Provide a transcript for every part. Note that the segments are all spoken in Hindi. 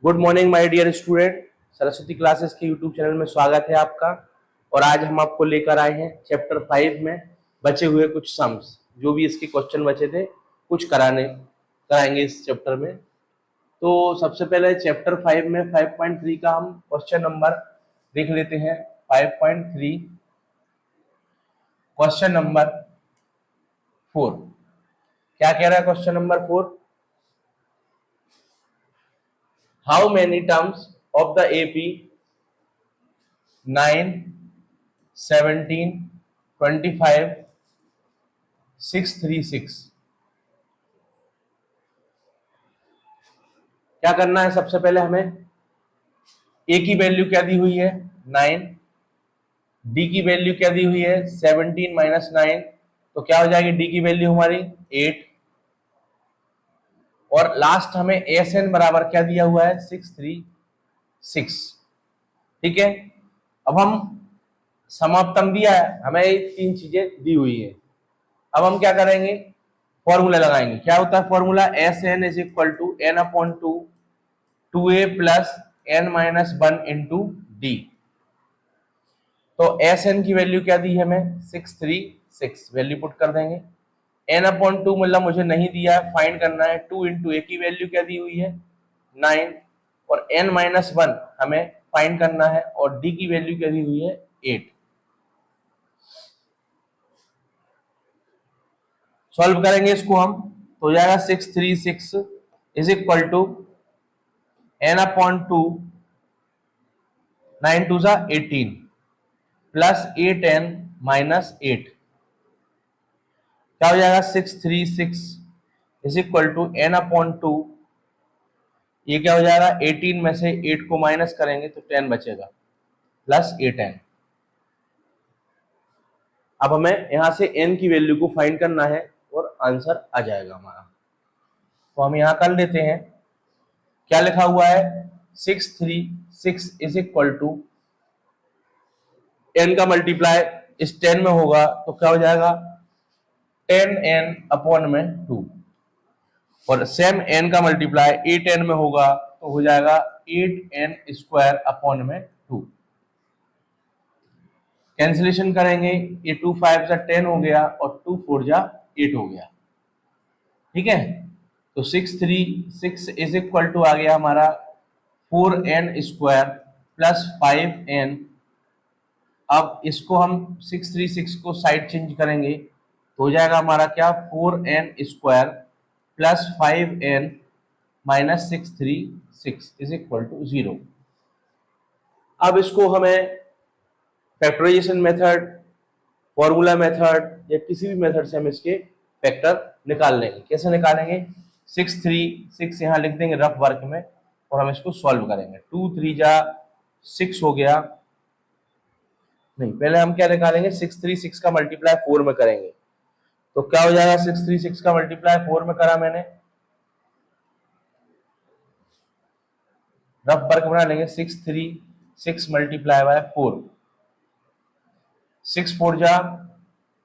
Good morning my dear student. Saraswati classes के यूट्यूब चैनल में स्वागत है आपका। और आज हम आपको लेकर आए हैं चैप्टर 5 में बचे हुए कुछ सम्स, जो भी इसके क्वेश्चन बचे थे कुछ कराएंगे इस चैप्टर में। तो सबसे पहले चैप्टर 5 में 5.3 का हम क्वेश्चन नंबर देख लेते हैं। 5.3 क्वेश्चन नंबर 4 क्या कह रहा है? Question number 4, how many terms of the AP 9, 17, 25, 636। क्या करना है? सबसे पहले हमें ए की वैल्यू क्या दी हुई है? 9। डी की वैल्यू क्या दी हुई है? 17 माइनस 9, तो क्या हो जाएगी डी की वैल्यू हमारी 8। और लास्ट हमें एस एन बराबर क्या दिया हुआ है? 636। ठीक है, अब हम समाप्तम दिया है, हमें ये तीन चीजें दी हुई है। अब हम क्या करेंगे? फॉर्मूला लगाएंगे। क्या होता है formula? S N is equal to N upon 2a plus N minus 1 into D. तो एस एन की वैल्यू क्या दी है हमें? 636। वैल्यू पुट कर देंगे। एन अपॉन 2 मतलब मुझे नहीं दिया है, फाइंड करना है। 2 इंटू ए की वैल्यू क्या दी हुई है? 9। और एन माइनस 1 हमें फाइंड करना है, और डी की वैल्यू क्या दी हुई है? 8। सॉल्व करेंगे इसको हम, तो हो जाएगा 636 is equal to N upon 2, 9 2 जा 18 प्लस 8n माइनस 8। क्या हो जाएगा? 636 is equal to N upon 2, ये क्या हो जाएगा? 18 में से 8 को माइनस करेंगे तो 10 बचेगा, प्लस 8n। अब हमें यहां से n की वैल्यू को फाइंड करना है और आंसर आ जाएगा हमारा। तो हम यहां कर लेते हैं। क्या लिखा हुआ है? 636 इज इक्वल टू n का मल्टीप्लाई इस 10 में होगा तो क्या हो जाएगा? 10n अपॉन में 2। और सेम n का मल्टीप्लाई 8n में होगा तो हो जाएगा 8n स्क्वायर अपॉन में 2। कैंसिलेशन करेंगे, ये 2 5 जा 10 हो गया और 2 4 जा 8 हो गया। ठीक है, तो 636 इज इक्वल टू आ गया हमारा 4n स्क्वायर प्लस 5n। अब इसको हम 636 को साइड चेंज करेंगे तो हो जाएगा हमारा क्या? 4n square plus 5n minus 636 is equal to 0। अब इसको हमें फैक्टराइजेशन मेथड, फॉर्मूला मेथड या किसी भी मेथड से हम इसके फैक्टर निकाल लेंगे। कैसे निकालेंगे? 636 यहाँ लिख देंगे रफ वर्क में और हम इसको सॉल्व करेंगे। 2 3 जा 6 हो गया। नहीं, पहले हम क्या निकालेंगे? 636 का मल्टीप्लाई 4 में करेंगे तो क्या हो जाएगा? 636 का मल्टीप्लाई 4 में करा मैंने, रफ वर्क बना लेंगे। 636 मल्टीप्लाई बाय 4, 6 4 जा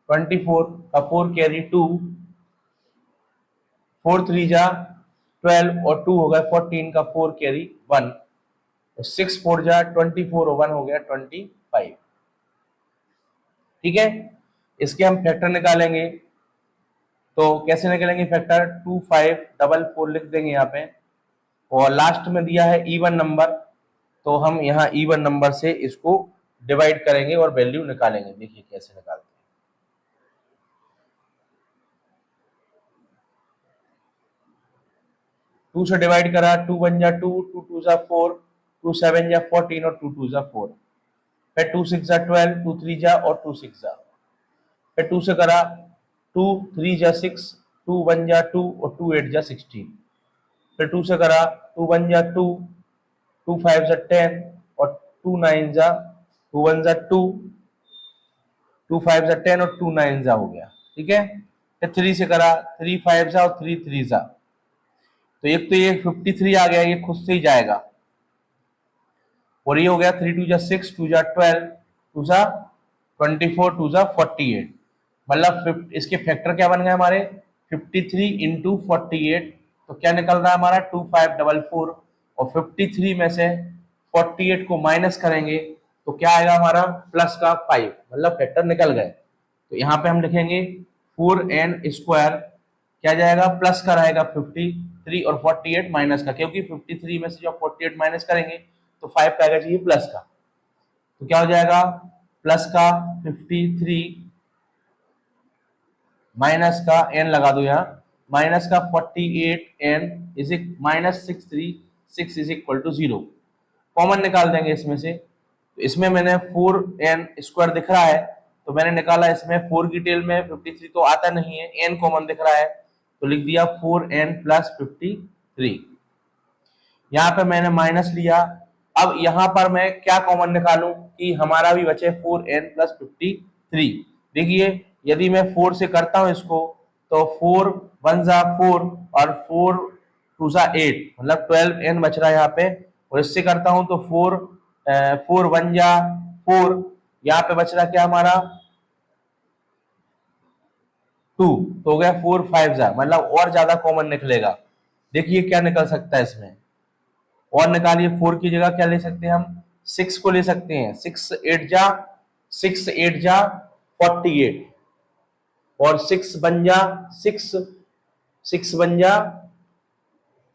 24 का 4 कैरी 2, 4 3 जा 12 और 2 हो गया 14 का 4 कैरी 1, 6 4 जा 24 और 1 हो गया 25। ठीक है, इसके हम फैक्टर निकालेंगे। तो कैसे निकालेंगे फैक्टर? 2 5 4 4 लिख देंगे यहाँ पे, और लास्ट में दिया है इवन नंबर, तो हम यहाँ इवन नंबर से इसको डिवाइड करेंगे और वैल्यू निकालेंगे। देखिए कैसे निकालते हैं। 2 से डिवाइड करा, 2 1 जा 2, 2 2 जा 4, 2 7 जा 14 और 2 2 जा 4। फिर 2 6 जा 12, 2 3 जा और 2 6 जा। फिर 2 से करा, 2 3 जा 6, 2 1 जा 2 और 2 8 जा 16। फिर 2 से करा, 2 1 जा 2, 2 5 जा 10 और 2 9 जा 2 1 जा 2, 2 5 जा 10 और 2 9 जा हो गया। ठीक है, फिर 3 से करा, 3 5 जा और 3 3 जा। तो एक तो ये 53 आ गया, ये खुद से ही जाएगा। और ये हो गया 3 2 जा 6, 2 जा 12, 2 जा 24, 2 जा 48। मतलब इसके फैक्टर क्या बन गए हमारे? 53 इंटू 48। तो क्या निकल रहा है हमारा? 2544। और 53 में से 48 को माइनस करेंगे तो क्या आएगा हमारा प्लस का 5, मतलब फैक्टर निकल गए। तो यहाँ पे हम लिखेंगे 4n² क्या जाएगा प्लस का रहेगा 53 और 48 माइनस का, क्योंकि 53 में से जब 48 माइनस करेंगे तो 5 का आएगा चाहिए प्लस का। तो क्या हो जाएगा प्लस का 53 माइनस का n लगा दो यहाँ, माइनस का 48n is minus 636 is equal to 0। Common निकाल देंगे इसमें से। तो इसमें मैंने 4n² दिख रहा है तो मैंने निकाला, इसमें 4 की टेल में 53 तो आता नहीं है, n कॉमन दिख रहा है तो लिख दिया 4n प्लस 53। यहाँ पे मैंने माइनस लिया। अब यहाँ पर मैं क्या कॉमन निकालूं कि हमारा भी बचे 4n प्लस 53। देखिए यदि मैं 4 से करता हूं इसको तो 4 1 जा 4 और 4 2 जा 8, मतलब 12n बच रहा है यहाँ पे। और इससे करता हूं तो 4 1 जा 4, यहाँ पे बच रहा क्या हमारा 2, तो हो गया 4 5 जा, मतलब और ज्यादा कॉमन निकलेगा। देखिए क्या निकल सकता है इसमें, और निकालिए। 4 की जगह क्या ले सकते हैं हम 6 को ले सकते हैं। 6 8 जा 48 और 6 बन जा 6 6 बन जा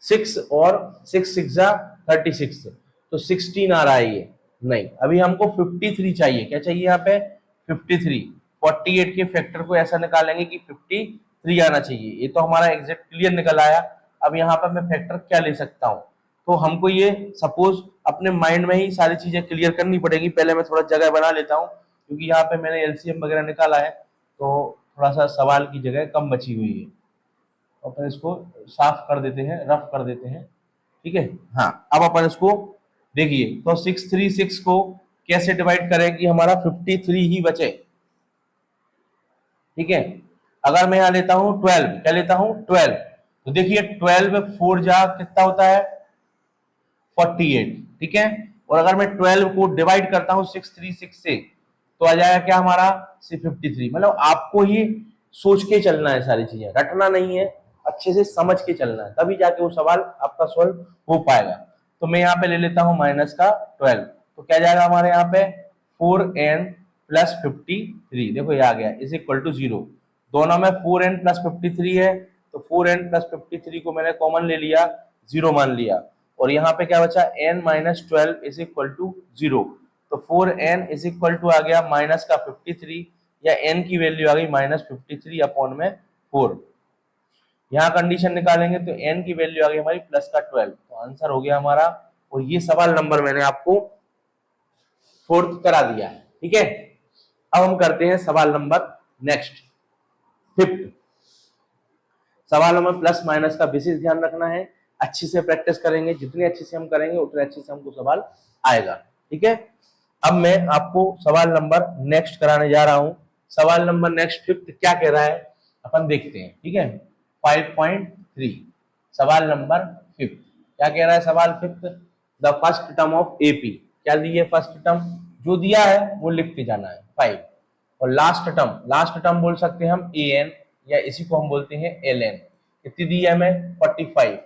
6 और 6 6 जा 36, तो 16 आ रहा है ये। नहीं, अभी हमको 53 चाहिए। क्या चाहिए यहाँ पे 53। 48 के फैक्टर को ऐसा निकालेंगे कि 53 आना चाहिए। ये तो हमारा एग्जैक्ट क्लियर निकल आया। अब यहाँ पर मैं फैक्टर क्या ले सकता हूँ, तो हमको ये सपोज अपने माइंड में ही सारी चीजें क्लियर करनी पड़ेगी। पहले मैं थोड़ा जगह बना लेता हूँ क्योंकि यहाँ पे मैंने एलसीएम वगैरह निकाला है तो थोड़ा सा सवाल की जगह कम बची हुई है। अपन इसको साफ कर देते हैं, रफ कर देते हैं, ठीक है। हाँ, अब अपन इसको देखिए तो 636 को कैसे डिवाइड करें कि हमारा 53 ही बचे, ठीक है। अगर मैं यहाँ लेता हूँ 12, क्या लेता हूँ 12, तो देखिए 12 4 जा कितना होता है 48, ठीक है। और अगर मैं 12 को डिवाइड करता हूँ 636 से तो आ जाएगा क्या हमारा 53। मतलब आपको ही सोच के चलना है, सारी चीजें रटना नहीं है, अच्छे से समझ के चलना है, तभी जाके वो सवाल आपका सॉल्व हो पाएगा। तो मैं यहाँ पे ले लेता हूँ माइनस का 12, तो क्या जाएगा हमारे यहाँ पे 4n प्लस 53, देखो ये आ गया इज इक्वल टू 0। दोनों में 4n प्लस 53 है तो 4n प्लस 53 को मैंने कॉमन ले लिया, 0 मान लिया। और यहाँ पे क्या बचा n minus 12 is equal to 0, तो 4n इज इक्वल टू आ गया माइनस का 53, या n की वैल्यू आ गई माइनस 53 अपॉन में 4। यहाँ कंडीशन निकालेंगे तो n की वैल्यू आ गई हमारी प्लस का 12, तो आंसर हो गया हमारा। और ये सवाल नंबर मैंने आपको 4th करा दिया है, ठीक है। अब हम करते हैं सवाल नंबर नेक्स्ट 5th। सवालों में प्लस माइनस का विशेष ध्यान रखना है, अच्छे से प्रैक्टिस करेंगे, जितने अच्छे से हम करेंगे उतने अच्छे से हमको सवाल आएगा, ठीक है। अब मैं आपको सवाल नंबर नेक्स्ट कराने जा रहा हूं। सवाल नंबर नेक्स्ट 5th क्या कह रहा है अपन देखते हैं, ठीक है। 5.3 सवाल नंबर 5th क्या कह रहा है सवाल 5th, the first term of AP. क्या दिए फर्स्ट टर्म, जो दिया है वो लिख के जाना है 5। और लास्ट टर्म बोल सकते हैं हम an, या इसी को हम बोलते हैं ln। कितनी दी है हमें 45,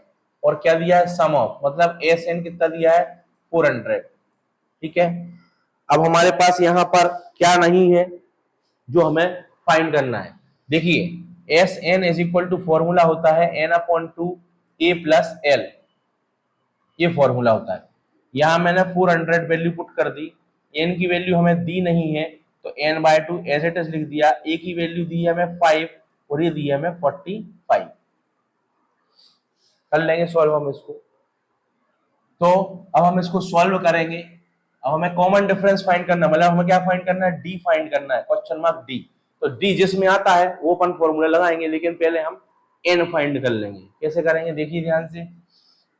और क्या दिया है सम ऑफ, मतलब sn कितना दिया है 400, ठीक है। अब हमारे पास यहाँ पर क्या नहीं है जो हमें फाइंड करना है। देखिए S N is equal to formula होता है n upon 2 a plus l, ये फॉर्मूला होता है। यहाँ मैंने 400 वैल्यू पुट कर दी, n की वैल्यू हमें दी नहीं है तो n/2 एज इट इज लिख दिया। a की वैल्यू दी है हमें 5 और ये दी है हमें 45। कर लेंगे सॉल्व हम इसको। तो अब हम इसको सॉल्व करेंगे। अब हमें कॉमन डिफरेंस फाइंड करना है, मतलब हमें क्या फाइंड करना है डी फाइंड करना है, क्वेश्चन मार्क डी। तो डी जिसमें आता है वो अपन फॉर्मूला लगाएंगे, लेकिन पहले हम एन फाइंड कर लेंगे। कैसे करेंगे देखिए ध्यान से।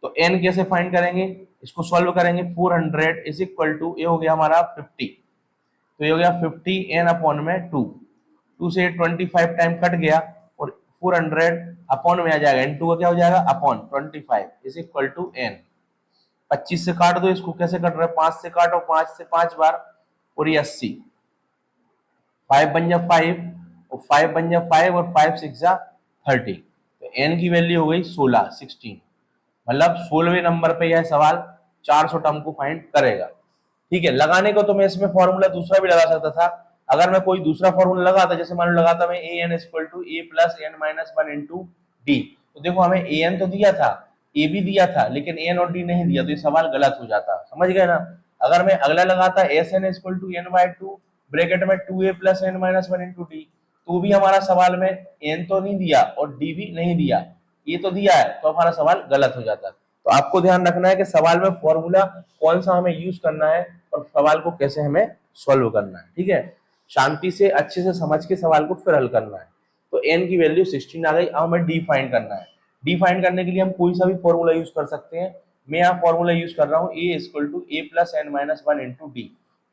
तो एन कैसे फाइंड करेंगे, इसको सॉल्व करेंगे। 400 इज इक्वल टू ये हो गया हमारा 50, तो ये हो गया 50 एन अपॉन में 2, 2 से 25 टाइम कट गया और 400 अपॉन में आ जाएगा, इनटू का क्या हो जाएगा upon 25 is equal to n. 25 से काट दो इसको, कैसे कट रहा है 5 से काटो, 5 से 5 बार और ये 80, 5 बन जा 5 और 5 बन जा 5 और 5 6 जा 30, तो n की वैल्यू हो गई 16। मतलब 16वें नंबर पे यह सवाल 400 टर्म को फाइंड करेगा। ठीक है, लगाने को तो मैं इसमें फॉर्मूला दूसरा भी लगा सकता था। अगर मैं कोई दूसरा फॉर्मूला लगाता, जैसे मान लो लगाता मैं a n equal to A plus N minus one into D, तो देखो हमें ए एन तो दिया था, ए भी दिया था, लेकिन ए एन और डी नहीं दिया, तो ये सवाल गलत हो जाता। समझ गए ना। अगर मैं अगला लगाता S N equal to N by two bracket में टू ए plus N minus one into D, तो भी हमारा सवाल में एन तो नहीं दिया और डी भी नहीं दिया, ये तो दिया है, तो हमारा सवाल गलत हो जाता। तो आपको ध्यान रखना है कि सवाल में फॉर्मूला कौन सा हमें यूज करना है और सवाल को कैसे हमें सॉल्व करना है। ठीक है, शांति से अच्छे से समझ के सवाल को फिर हल करना है। तो n की वैल्यू 16 आ गई। अब हमें डी फाइंड करना है। डी फाइंड करने के लिए हम कोई सा भी फॉर्मूला यूज कर सकते हैं। मैं यहाँ फॉर्मूला यूज कर रहा हूँ A equal to A plus N minus one into D,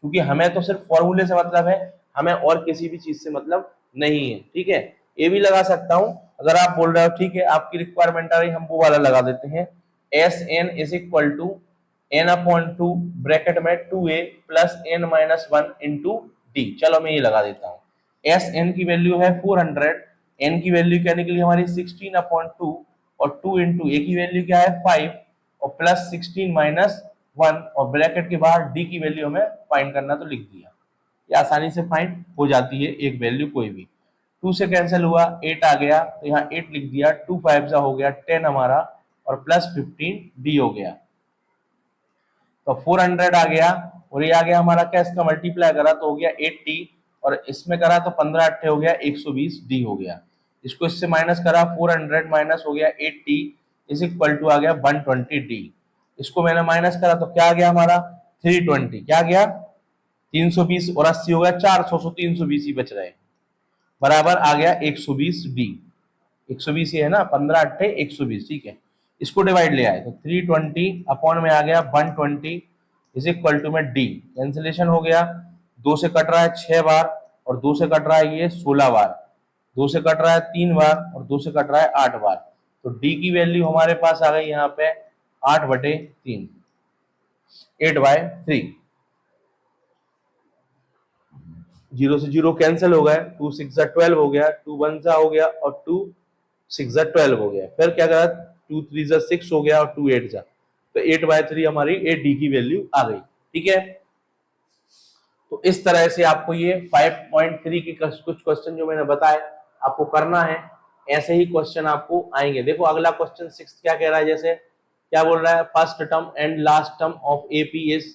क्योंकि हमें तो सिर्फ फॉर्मूले से मतलब है, हमें और किसी भी चीज से मतलब नहीं है। ठीक है, ए भी लगा सकता हूँ अगर आप बोल रहे हो। ठीक है, आपकी रिक्वायरमेंट आ रही, हम वो वाला लगा देते हैं। S N is equal to N upon two bracket में टू ए plus N minus one into D. चलो मैं ये लगा देता हूँ। एस एन की वैल्यू है 400, एन की वैल्यू क्या निकली हमारी 16 अपॉन टू, और टू इंटू ए की वैल्यू क्या है 5, और प्लस 16 माइनस वन, और ब्रैकेट के बाहर डी की वैल्यू हमें फाइंड करना, तो लिख दिया। ये आसानी से फाइंड हो जाती है एक वैल्यू कोई भी। 2 से कैंसिल हुआ, 8 आ गया, तो यहाँ 8 लिख दिया। 2 5 जा हो गया 10 हमारा, और प्लस 15 डी हो गया। तो 400 आ गया, और ये आ गया हमारा क्या, इसका मल्टीप्लाई करा तो हो गया 80, और इसमें करा तो 15 अट्ठे हो गया 120 डी हो गया। इसको इससे माइनस करा, 400 माइनस हो गया 80 इज इक्वल टू आ गया 120 डी। इसको मैंने माइनस करा तो क्या आ गया हमारा 320, क्या गया 320, और 80 हो गया 400, 320 ही बच रहे, बराबर आ गया 120 डी। 120 ये है ना, 15 अट्ठे 120। ठीक है, इसको डिवाइड ले आए तो 320 अपॉन में आ गया 120 इज इक्वल टू में डी। कैंसिलेशन हो गया, 2 से कट रहा है 6 बार, और 2 से कट रहा है ये 16 बार, 2 से कट रहा है 3 बार, और 2 से कट रहा है 8 बार। तो डी की वैल्यू हमारे पास आ गई यहाँ पे 8/3, 8/3। 0 से 0 कैंसिल हो गए, 2 6 12 हो गया, 2 1 हो गया, और 2 6 12 हो गया। फिर क्या करा, 2 3 6 हो गया, और 2 8 जा, तो 8/3 हमारी ए डी की वैल्यू आ गई। ठीक है, तो इस तरह से आपको ये 5.3 के कुछ क्वेश्चन जो मैंने बताए आपको करना है। ऐसे ही क्वेश्चन आपको आएंगे। देखो अगला क्वेश्चन 6 क्या कह रहा है, जैसे क्या बोल रहा है, first term and last term of AP is,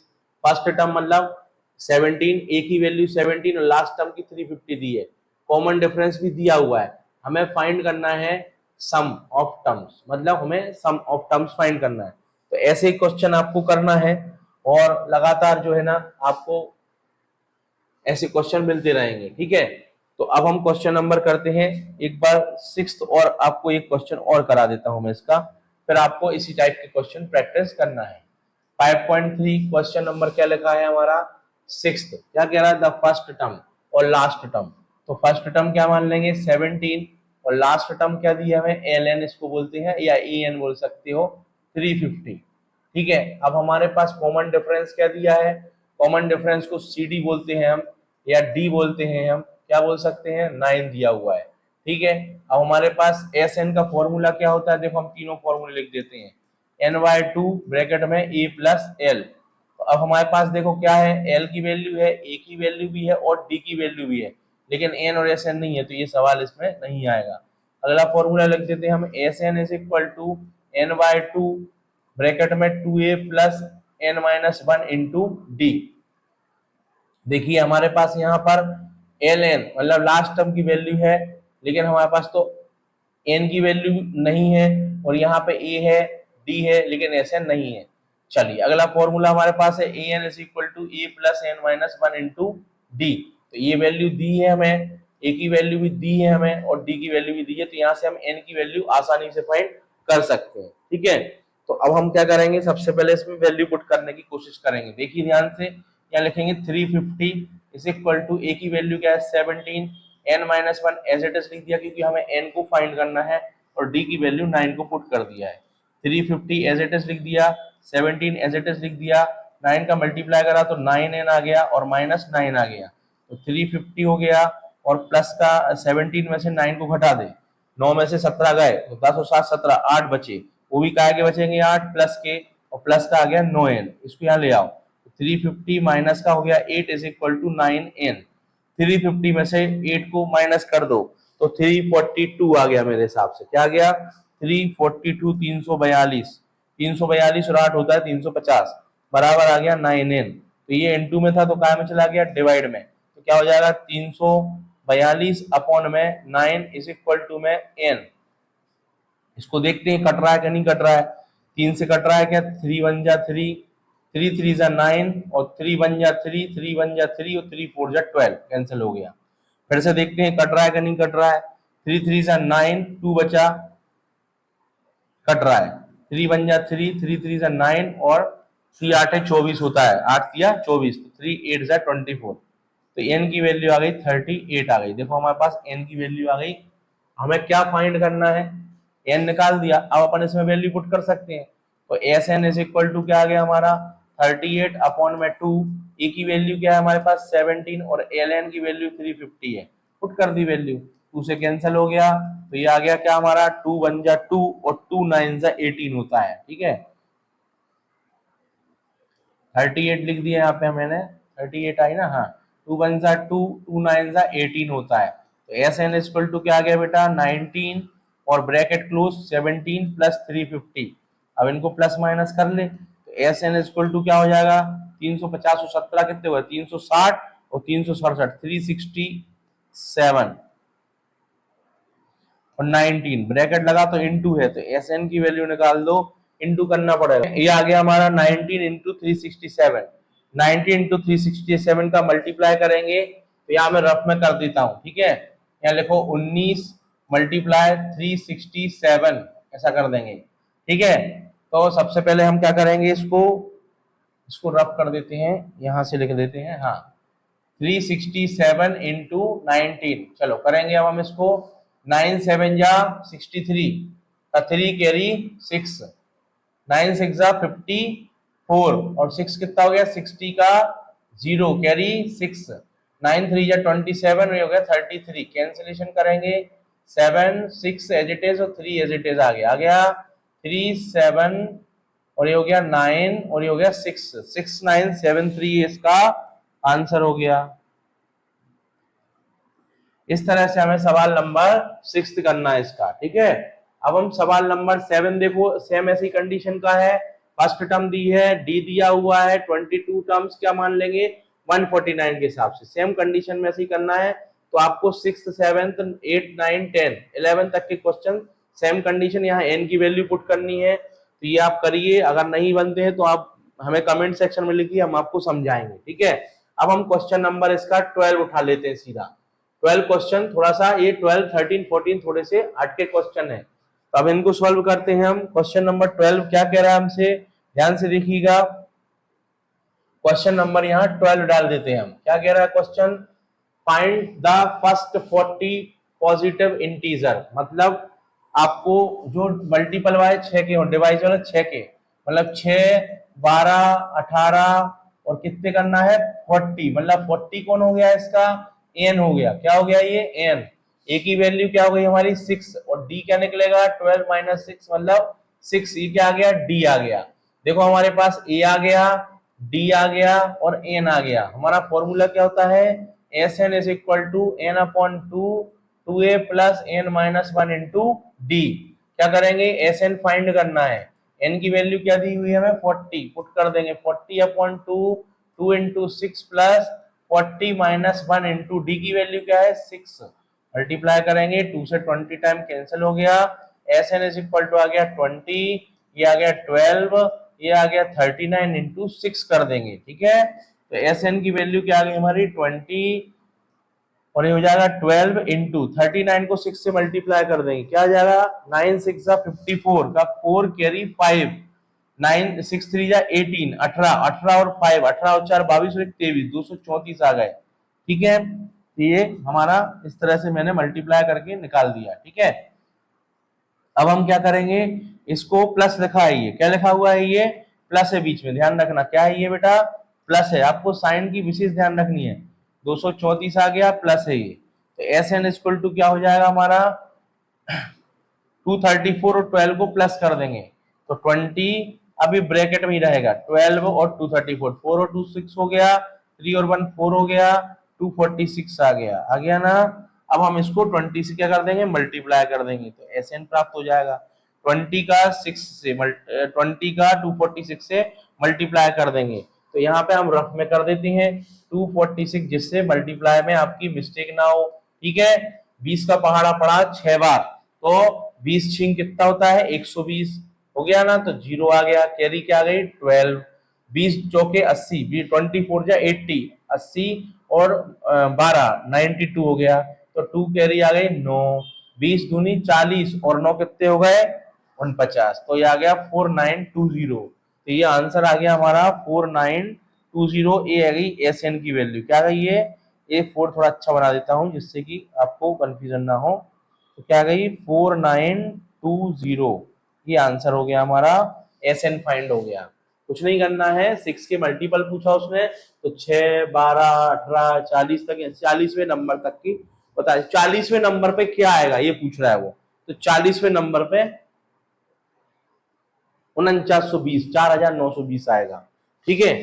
first term मतलब 17, ए की वैल्यू 17 और लास्ट टर्म की 350 दी है, कॉमन डिफरेंस भी दिया हुआ है, हमें फाइंड करना है सम ऑफ टर्म्स, मतलब हमें सम ऑफ टर्म्स फाइंड करना है। तो ऐसे ही क्वेश्चन आपको करना है, और लगातार जो है ना आपको ऐसे क्वेश्चन मिलते रहेंगे। ठीक है, तो अब हम क्वेश्चन नंबर करते हैं एक बार 6th, और आपको एक क्वेश्चन और करा देता हूं मैं इसका, फिर आपको इसी टाइप के क्वेश्चन प्रैक्टिस करना है। 5.3 क्वेश्चन नंबर क्या लिखा है हमारा 6th, क्या कह रहा है, द फर्स्ट टर्म और लास्ट टर्म। तो फर्स्ट टर्म क्या मान लेंगे 17, और लास्ट टर्म क्या दिया हमें एल एन इसको बोलते हैं, या ए एन बोल सकते हो 350। ठीक है, अब हमारे पास कॉमन डिफरेंस क्या दिया है, कॉमन डिफरेंस को सी डी बोलते हैं हम, या डी बोलते हैं हम, क्या बोल सकते हैं 9 दिया हुआ है। ठीक है, अब हमारे पास एस एन का फॉर्मूला क्या होता है, देखो हम तीनों फॉर्मूले लिख देते हैं, n/2 ब्रैकेट में a प्लस एल। तो अब हमारे पास देखो क्या है, l की वैल्यू है, a की वैल्यू भी है, और d की वैल्यू भी है, लेकिन n और एस एन नहीं है, तो ये सवाल इसमें नहीं आएगा। अगला फॉर्मूला लिख देते हैं हम, s N is equal to n/2 bracket में 2a plus n minus one into d. देखिए हमारे पास यहाँ पर एल एन मतलब लास्ट टर्म की वैल्यू है, लेकिन हमारे पास तो एन की वैल्यू नहीं है, और यहाँ पे ए है, डी है, लेकिन एस एन नहीं है। चलिए अगला फॉर्मूला हमारे पास है A N is equal to A plus N minus one into D. तो ये वैल्यू दी है हमें, ए की वैल्यू भी दी है हमें, और डी की वैल्यू भी दी है, तो यहाँ से हम एन की वैल्यू आसानी से फाइंड कर सकते हैं। ठीक है, तो अब हम क्या करेंगे, सबसे पहले इसमें वैल्यू पुट करने की कोशिश करेंगे। देखिए ध्यान से, यहाँ लिखेंगे 350 इज इक्वल टू, ए की वैल्यू क्या है 17, n minus one as it is लिख दिया क्योंकि हमें n को फाइंड करना है, और d की वैल्यू 9 को पुट कर दिया है। 350 एज इट इज लिख दिया, 17 एज इट इज लिख दिया, 9 का मल्टीप्लाई करा तो 9n आ गया, और माइनस 9 आ गया, तो 350 हो गया, और प्लस का 17 में से 9 को घटा दे, 9 में से 17 गए तो 10 और 7 17, 8 बचे, वो भी काय के बचेंगे 8 प्लस के, और प्लस का आ गया 9n, इसको यहाँ ले आओ, 350 माइनस का हो गया 8 इज इक्वल टू 9n। 350 में से 8 को माइनस कर दो तो 342 आ गया मेरे हिसाब से। क्या आ गया? 342, 342, 342 और 8 होता है 350, बराबर आ गया 9n। तो ये n2 में था तो काय में चला गया? डिवाइड में। तो क्या हो जाएगा? 342 अपॉन में 9 इज इक्वल टू में n। इसको देखते हैं कट रहा है कि नहीं कट रहा है। 3 से कट रहा है क्या? 3 1 जा 3, 3 3 जा 9, और 3 1 जा 3, 3 1 जा 3, और 3 4 जा 12, कैंसिल हो गया। फिर से देखते हैं कट रहा है कि नहीं कट रहा है। 3 3 जा 9, 2 बचा, कट रहा है। 3 1 जा 3, 3 3 जा 9, और 3 8 है 24 होता है, 8 दिया 24, तो 3 8 जा 24। तो n की वैल्यू आ गई 38 आ गई। देखो हमारे पास n की वैल्यू आ गई। हमें क्या फाइंड करना है? n निकाल दिया, अब अपन इसमें वैल्यू पुट कर सकते हैं। तो S N is equal to क्या आ गया हमारा? 38 अपॉन में 2, e की वैल्यू क्या है हमारे पास? 17, और एल एन की वैल्यू 350 है। पुट कर दी वैल्यू, 2 से कैंसिल हो गया, तो ये आ गया क्या हमारा? 2 1 जा 2, और 2 9 जा 18 होता है। ठीक है, 38 लिख दिया यहाँ पे मैंने, 38 आई ना, हाँ। 2 1 जा 2, 2 9 जा 18 होता है। तो एस एन इक्वल टू क्या आ गया बेटा? 19, और ब्रैकेट क्लोज 17 प्लस 350। अब इनको प्लस माइनस कर ले, तो एस एन इक्वल टू क्या हो जाएगा? 350 और 17 कितने हुए? 360 और 367, 367, और 19 ब्रैकेट लगा तो इनटू है, तो एस एन की वैल्यू निकाल दो, इनटू करना पड़ेगा। ये आ गया हमारा 19 इंटू 367। 19 इंटू 367 का मल्टीप्लाई करेंगे, तो यहाँ मैं रफ में कर देता हूँ। ठीक है, यहाँ लिखो 19 मल्टीप्लाई 367, ऐसा कर देंगे। ठीक है, तो सबसे पहले हम क्या करेंगे? इसको रफ कर देते हैं, यहां से लिख देते हैं। हाँ, 367 इंटू 19, चलो करेंगे अब हम इसको। 9 7 जा 63 का 3 कैरी 6, 9 6 जा 54, और 6 कितना हो गया? 60 का 0 कैरी 6, 9 3 जा 27, हो गया 33, कैंसिलेशन करेंगे। 7 6 एज इट इज, और 3 एज इट इज आ गया 3 7, और ये हो गया 9, और ये हो गया 6 6 9 7 3, इसका आंसर हो गया। इस तरह से हमें सवाल नंबर 6 करना है इसका। ठीक है, अब हम सवाल नंबर 7 देखो, सेम ऐसी कंडीशन का है। फर्स्ट टर्म दी है, डी दिया हुआ है, 22 टर्म्स क्या मान लेंगे? 149 के हिसाब से। सेम कंडीशन में ऐसे ही करना है, तो आपको 6th 7th 8 9 10 11 तक के क्वेश्चन सेम कंडीशन, यहाँ n की वैल्यू पुट करनी है, तो ये आप करिए। अगर नहीं बनते हैं तो आप हमें कमेंट सेक्शन में लिखिए, हम आपको समझाएंगे। ठीक है, अब हम क्वेश्चन नंबर इसका 12 उठा लेते हैं सीधा। 12 क्वेश्चन, थोड़ा सा ये 12 13 14 थोड़े से हट के क्वेश्चन है, तो अब इनको सॉल्व करते हैं हम। क्वेश्चन नंबर 12 क्या कह रहा है हमसे, ध्यान से देखिएगा। क्वेश्चन नंबर यहाँ 12 डाल देते हैं हम। क्या कह रहा है question? Find the first 40 positive integer, मतलब आपको जो मल्टीपल वाले 6 के हो, डिवाइज वाले 6 के, मतलब 6 12 18 और कितने करना है? 40, मतलब 40 कौन हो गया इसका? एन हो गया। क्या हो गया ये? एन। ए की वैल्यू क्या हो गई हमारी? 6, और डी क्या निकलेगा? 12 माइनस 6 मतलब 6। ये क्या आ गया? डी आ गया। देखो हमारे पास ए आ गया, डी आ गया, और एन आ गया। हमारा फॉर्मूला क्या होता है? S N is equal to N upon 2 a plus N minus 1 into d. क्या करेंगे? एस एन फाइंड करना है। एन की वैल्यू क्या दी हुई है हमें? 40, पुट कर देंगे 40 upon 2, 2 into 6 plus 40 minus 1 into D की वैल्यू क्या है? 6। मल्टीप्लाई करेंगे, 2 से 20 टाइम कैंसिल हो गया। S N is equal to आ गया 20, ये आ गया 12, ये आ गया 39 इंटू 6 कर देंगे। ठीक है, तो एस एन की वैल्यू क्या आ गई हमारी? 20, और ये हो जाएगा 12 इंटू 39 को 6 से मल्टीप्लाई कर देंगे, क्या आ जाएगा? 9 6 जा 54 का 4 कैरी 5, 9 6 3 जा 18, 18 18 और 5, 18 और 4 22 और 23, 234 आ गए। ठीक है, तो ये हमारा इस तरह से मैंने मल्टीप्लाई करके निकाल दिया। ठीक है, अब हम क्या करेंगे? इसको प्लस लिखा है, ये क्या लिखा हुआ है? ये प्लस है बीच में, ध्यान रखना। क्या है ये बेटा? प्लस है। आपको साइन की विशेष ध्यान रखनी है। 234 आ गया, प्लस है ये, तो एस एन इक्वल टू क्या हो जाएगा हमारा? 234 और 12 को प्लस कर देंगे, तो 20 अभी ब्रैकेट में ही रहेगा, 12 और 234, 4 और 2 6 हो गया, 3 और 1 4 हो गया, 246 आ गया ना। अब हम इसको 20 से क्या कर देंगे, मल्टीप्लाई कर देंगे, तो एसएन प्राप्त हो जाएगा। 20 का 6 से 20 का 246 से मल्टीप्लाई कर देंगे, तो यहाँ पे हम रफ में कर देते हैं 246, जिससे मल्टीप्लाई में आपकी मिस्टेक ना हो। ठीक है, 20 का पहाड़ा पड़ा 6 बार, तो 20 छिंग कितना होता है, 120 हो गया ना, तो जीरो आ गया, कैरी क्या आ गई 12, 20 चौके 80, 24 जा 80, 80 और 12 92 हो गया, तो 2 कैरी आ गई 9, 20 दूनी 40 और 9 कितने हो गए 49, तो ये आ गया 4920। तो ये आंसर आ गया हमारा 4920। ये आ गई एस एन की वैल्यू, क्या गई है, ये 4 थोड़ा अच्छा बना देता हूं जिससे कि आपको कंफ्यूजन ना हो, तो क्या गई 4920, ये आंसर हो गया हमारा, एस एन फाइंड हो गया। कुछ नहीं करना है, 6 के मल्टीपल पूछा उसने, तो 6 12 18 40 तक, 40वें नंबर तक की बता, 40वें नंबर पे क्या आएगा ये पूछ रहा है वो, तो 40वें नंबर पे 4920, 4920 आएगा। ठीक है,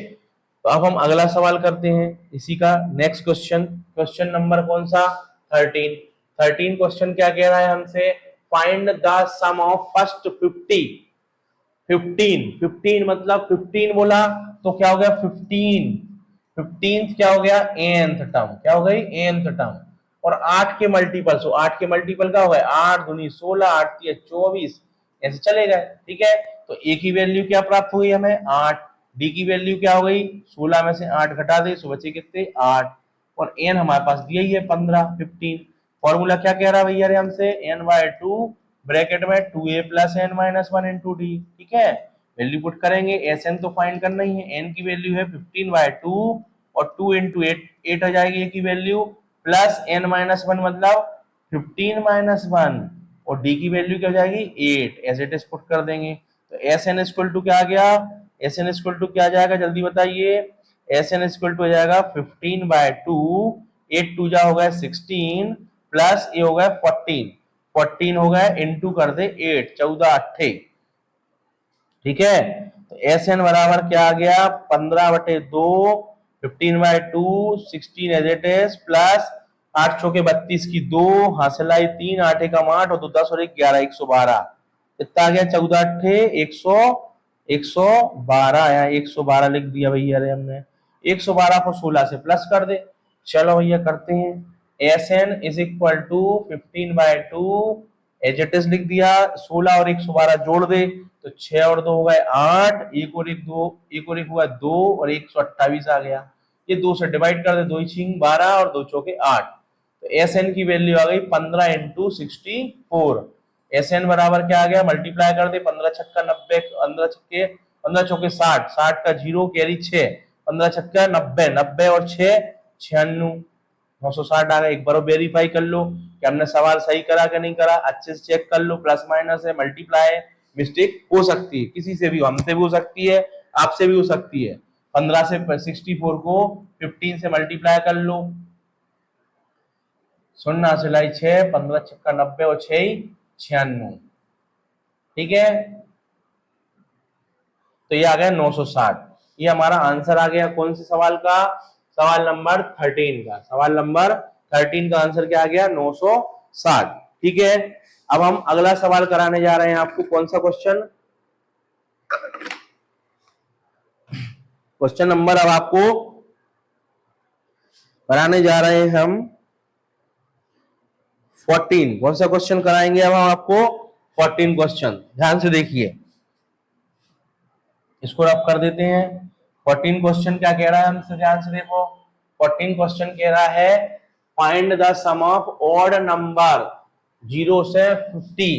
तो अब हम अगला सवाल करते हैं इसी का नेक्स्ट क्वेश्चन, क्वेश्चन नंबर कौन सा 13। 13 क्वेश्चन क्या कह रहा है हमसे, find the sum of first 50, 15 मतलब 15 बोला तो क्या हो गया 15, 15 क्या हो गया nth टर्म, क्या हो गई nth टर्म, और 8 के मल्टीपल, सो 8 के मल्टीपल क्या हो गए 8 दूनी 16, 8 3 24, ऐसे चले गए। ठीक है, तो ए की वैल्यू क्या प्राप्त हुई हमें 8, डी की वैल्यू क्या हो गई 16 में से 8 घटा दे, सो बचे कितने 8, और एन हमारे पास दिया ही है 15। फॉर्मूला क्या कह रहा है भैया हमसे, n/2 ब्रैकेट में 2a plus N minus 1 into d. ठीक है, वैल्यू पुट करेंगे, एस एन तो फाइंड करना ही है, एन की वैल्यू है 15/2 और 2 इंटू 8 आ जाएगी ए की वैल्यू, प्लस एन माइनस 1 मतलब 15 - 1, और डी की वैल्यू क्या हो जाएगी 8, एज इट इज पुट कर देंगे, तो एस एन इक्वल टू क्या आ गया, एस एन इक्वल टू क्या आ जाएगा जल्दी बताइए, एस एन इक्वल टू हो जाएगा 15/2, 8 2 जा हो गया 16, प्लस ये हो गया 14, 14 हो गया इंटू कर दे 8, 14 8, ठीक है, तो एस एन बराबर क्या आ गया 15/2, 15/2, 16 एज इट इज, प्लस 8 चौके 32 की 2, हासिल आई 3, 8 एकम 8 और 2 10 और 1 11, 112, कितना आ गया 14 8 100, 112, यहाँ 112 लिख दिया भैया रे हमने, 112 को 16 से प्लस कर दे, चलो भैया करते हैं, S N is equal to 15/2, as it is लिख दिया, 16 और 112 जोड़ दे, तो 6 और 2 हो गए 8, 1 और 1 2, 1 और 1 हुआ 2 और 128 आ गया, ये 2 से डिवाइड कर दे, 2 छींग 12 और 2 चौके 8, तो एस एन की वैल्यू आ गई 15 इंटू 64, एस एन बराबर क्या आ गया, मल्टीप्लाई कर दे, 15 छक्का 90, 15 छक्के 15 चौके 60, 60 का जीरो कैरी 6, 15 छक्का 90, 90 और 6 96, 960 आ गया। एक बार वेरीफाई कर लो कि हमने सवाल सही करा कि नहीं करा, अच्छे से चेक कर लो, प्लस माइनस है मल्टीप्लाई है, मिस्टेक हो सकती है, किसी से भी, हमसे भी हो सकती है, आपसे भी हो सकती है। 15 से 64 को 15 से मल्टीप्लाई कर लो, 0 सिलाई 6, 15 छक्का 90 और 6 96, ठीक है, तो ये आ गया 960, ये हमारा आंसर आ गया कौन से सवाल का, सवाल नंबर 13 का, सवाल नंबर 13 का आंसर क्या आ गया 960। ठीक है, अब हम अगला सवाल कराने जा रहे हैं आपको, कौन सा क्वेश्चन, क्वेश्चन नंबर अब आपको कराने जा रहे हैं हम 14, कौन सा क्वेश्चन कराएंगे अब हम आपको 14 क्वेश्चन, ध्यान से देखिए, इसको रब कर देते हैं। 14 क्वेश्चन क्या कह रहा है हमसे, ध्यान से देखो, 14 क्वेश्चन कह रहा है find the sum of odd number 0 से 50,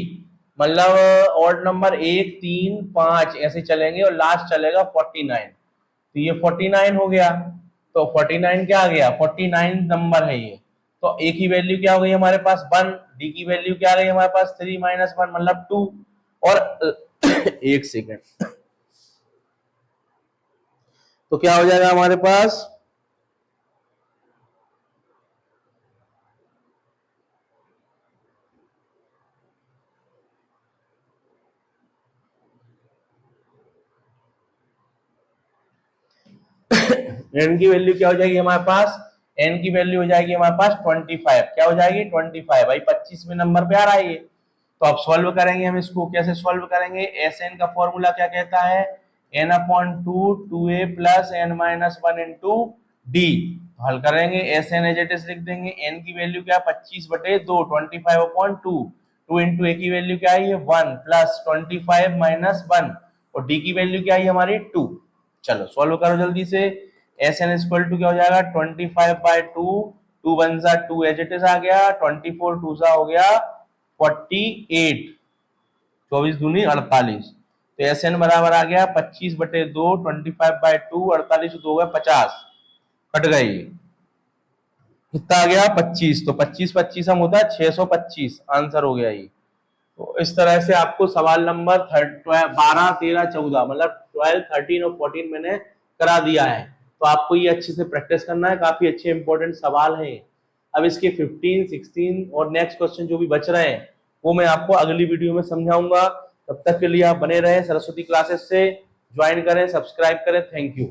मतलब ऑड नंबर 1 3 5 ऐसे चलेंगे और लास्ट चलेगा 49, तो ये 49 हो गया, तो 49 क्या आ गया 49 नंबर है ये, तो ए की वैल्यू क्या हो गई हमारे पास 1, डी की वैल्यू क्या आ गई हमारे पास 3 - 1 मतलब 2, और एक सेकेंड, तो क्या हो जाएगा हमारे पास, n की वैल्यू क्या हो जाएगी हमारे पास, n की वैल्यू हो जाएगी हमारे पास 25, क्या हो जाएगी 25, भाई 25वें नंबर पे आ रहा है ये। तो अब सॉल्व करेंगे हम इसको, कैसे सॉल्व करेंगे, एस एन का फॉर्मूला क्या कहता है, n अपॉन टू टू ए plus N minus one into d. हल करेंगे, s n as it is लिख देंगे, n की वैल्यू क्या है 25/2, 25 upon two, two into a की वैल्यू क्या है ये 1 प्लस 25 माइनस 1, और डी की वैल्यू क्या है हमारी 2। चलो सॉल्व करो जल्दी से, एस एन इक्वल टू क्या हो जाएगा 25/2, 2 1 जा 2 एज इट इज आ गया, 24 2 जा हो गया 48, 24 दूनी 48। तो एस एन बराबर आ गया 25/2, 25/2, 48 2 गए 50, कट गई, कितना आ गया 25, तो 25 25 हम होता है 625, आंसर हो गया ये। तो इस तरह से आपको सवाल नंबर 12 13 14 मतलब 12 13 और 14 मैंने करा दिया है। तो आपको ये अच्छे से प्रैक्टिस करना है, काफी अच्छे इंपॉर्टेंट सवाल हैं। अब इसके 15 16 और नेक्स्ट क्वेश्चन जो भी बच रहे हैं वो मैं आपको अगली वीडियो में समझाऊंगा। तब तक के लिए आप बने रहें सरस्वती क्लासेस से, ज्वाइन करें, सब्सक्राइब करें। Thank you.